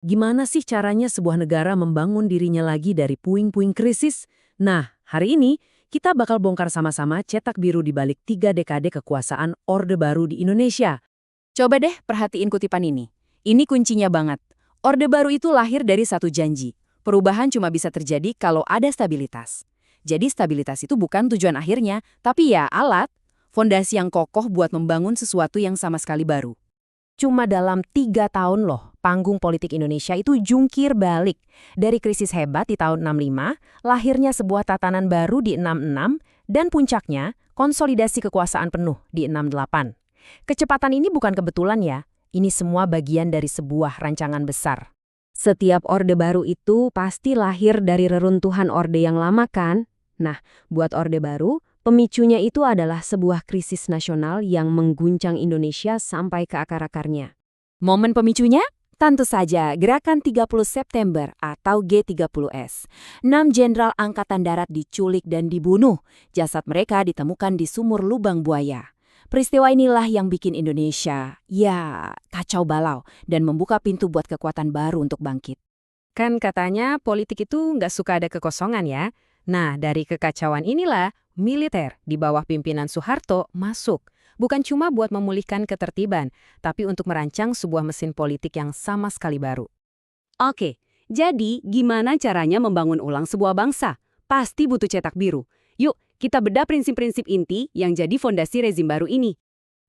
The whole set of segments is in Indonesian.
Gimana sih caranya sebuah negara membangun dirinya lagi dari puing-puing krisis? Nah, hari ini kita bakal bongkar sama-sama cetak biru di balik 3 dekade kekuasaan Orde Baru di Indonesia. Coba deh perhatiin kutipan ini. Ini kuncinya banget. Orde Baru itu lahir dari satu janji. Perubahan cuma bisa terjadi kalau ada stabilitas. Jadi stabilitas itu bukan tujuan akhirnya, tapi ya alat, fondasi yang kokoh buat membangun sesuatu yang sama sekali baru. Cuma dalam 3 tahun loh, panggung politik Indonesia itu jungkir balik. Dari krisis hebat di tahun 65, lahirnya sebuah tatanan baru di 66, dan puncaknya, konsolidasi kekuasaan penuh di 68. Kecepatan ini bukan kebetulan ya, ini semua bagian dari sebuah rancangan besar. Setiap orde baru itu pasti lahir dari reruntuhan orde yang lama kan? Nah, buat orde baru, pemicunya itu adalah sebuah krisis nasional yang mengguncang Indonesia sampai ke akar-akarnya. Momen pemicunya? Tentu saja Gerakan 30 September atau G30S. 6 jenderal Angkatan Darat diculik dan dibunuh. Jasad mereka ditemukan di sumur lubang buaya. Peristiwa inilah yang bikin Indonesia, ya, kacau balau dan membuka pintu buat kekuatan baru untuk bangkit. Kan katanya politik itu nggak suka ada kekosongan ya. Nah, dari kekacauan inilah, militer di bawah pimpinan Soeharto masuk. Bukan cuma buat memulihkan ketertiban, tapi untuk merancang sebuah mesin politik yang sama sekali baru. Oke, jadi gimana caranya membangun ulang sebuah bangsa? Pasti butuh cetak biru. Yuk, kita bedah prinsip-prinsip inti yang jadi fondasi rezim baru ini.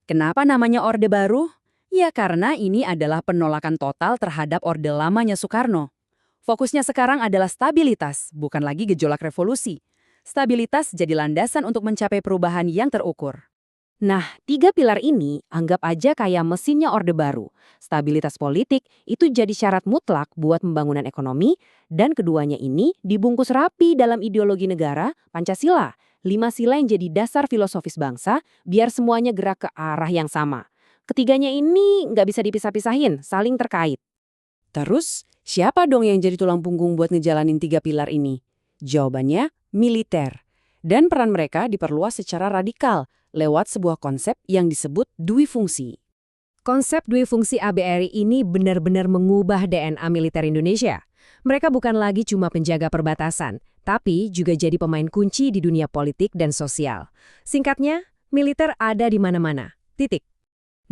Kenapa namanya Orde Baru? Ya karena ini adalah penolakan total terhadap Orde lamanya Soekarno. Fokusnya sekarang adalah stabilitas, bukan lagi gejolak revolusi. Stabilitas jadi landasan untuk mencapai perubahan yang terukur. Nah, 3 pilar ini anggap aja kayak mesinnya Orde Baru. Stabilitas politik itu jadi syarat mutlak buat pembangunan ekonomi, dan keduanya ini dibungkus rapi dalam ideologi negara, Pancasila. 5 sila yang jadi dasar filosofis bangsa, biar semuanya gerak ke arah yang sama. Ketiganya ini nggak bisa dipisah-pisahin, saling terkait. Terus, siapa dong yang jadi tulang punggung buat ngejalanin 3 pilar ini? Jawabannya, militer. Dan peran mereka diperluas secara radikal lewat sebuah konsep yang disebut duifungsi. Konsep duifungsi ABRI ini benar-benar mengubah DNA militer Indonesia. Mereka bukan lagi cuma penjaga perbatasan, tapi juga jadi pemain kunci di dunia politik dan sosial. Singkatnya, militer ada di mana-mana. Titik.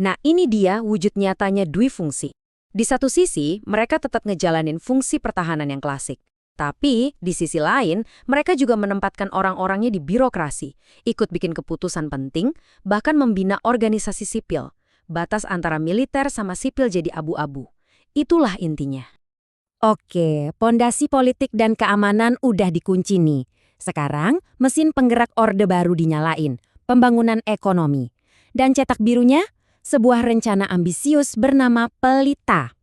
Nah, ini dia wujud nyatanya duifungsi. Di satu sisi, mereka tetap ngejalanin fungsi pertahanan yang klasik. Tapi, di sisi lain, mereka juga menempatkan orang-orangnya di birokrasi, ikut bikin keputusan penting, bahkan membina organisasi sipil. Batas antara militer sama sipil jadi abu-abu. Itulah intinya. Oke, pondasi politik dan keamanan udah dikunci nih. Sekarang, mesin penggerak Orde Baru dinyalain, pembangunan ekonomi. Dan cetak birunya? Sebuah rencana ambisius bernama Pelita.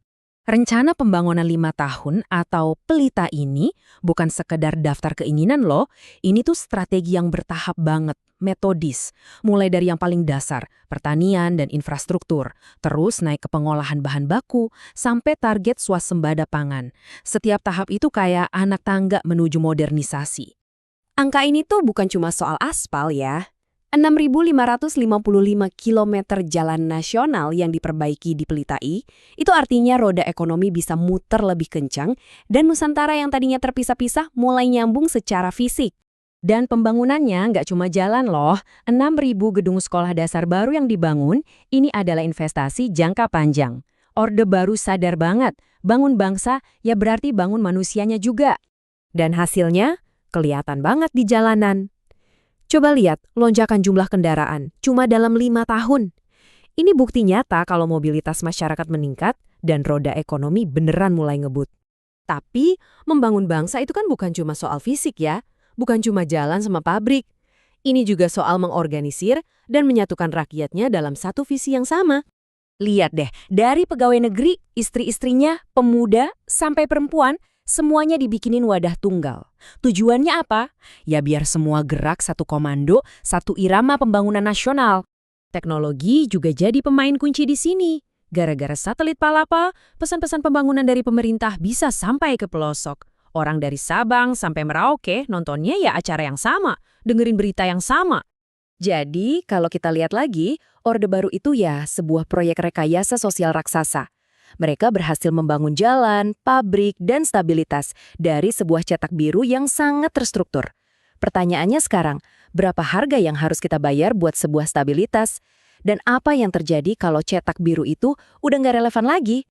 Rencana pembangunan 5 tahun atau Pelita ini bukan sekedar daftar keinginan loh, ini tuh strategi yang bertahap banget, metodis. Mulai dari yang paling dasar, pertanian dan infrastruktur, terus naik ke pengolahan bahan baku, sampai target swasembada pangan. Setiap tahap itu kayak anak tangga menuju modernisasi. Angka ini tuh bukan cuma soal aspal ya. 6.555 km jalan nasional yang diperbaiki di Pelita I, itu artinya roda ekonomi bisa muter lebih kencang dan Nusantara yang tadinya terpisah-pisah mulai nyambung secara fisik. Dan pembangunannya nggak cuma jalan loh, 6.000 gedung sekolah dasar baru yang dibangun, ini adalah investasi jangka panjang. Orde Baru sadar banget, bangun bangsa ya berarti bangun manusianya juga. Dan hasilnya kelihatan banget di jalanan. Coba lihat lonjakan jumlah kendaraan, cuma dalam 5 tahun. Ini bukti nyata kalau mobilitas masyarakat meningkat dan roda ekonomi beneran mulai ngebut. Tapi, membangun bangsa itu kan bukan cuma soal fisik ya, bukan cuma jalan sama pabrik. Ini juga soal mengorganisir dan menyatukan rakyatnya dalam satu visi yang sama. Lihat deh, dari pegawai negeri, istri-istrinya, pemuda, sampai perempuan, semuanya dibikinin wadah tunggal. Tujuannya apa? Ya biar semua gerak satu komando, satu irama pembangunan nasional. Teknologi juga jadi pemain kunci di sini. Gara-gara satelit Palapa, pesan-pesan pembangunan dari pemerintah bisa sampai ke pelosok. Orang dari Sabang sampai Merauke nontonnya ya acara yang sama, dengerin berita yang sama. Jadi, kalau kita lihat lagi, Orde Baru itu ya sebuah proyek rekayasa sosial raksasa. Mereka berhasil membangun jalan, pabrik, dan stabilitas dari sebuah cetak biru yang sangat terstruktur. Pertanyaannya sekarang, berapa harga yang harus kita bayar buat sebuah stabilitas? Dan apa yang terjadi kalau cetak biru itu udah nggak relevan lagi?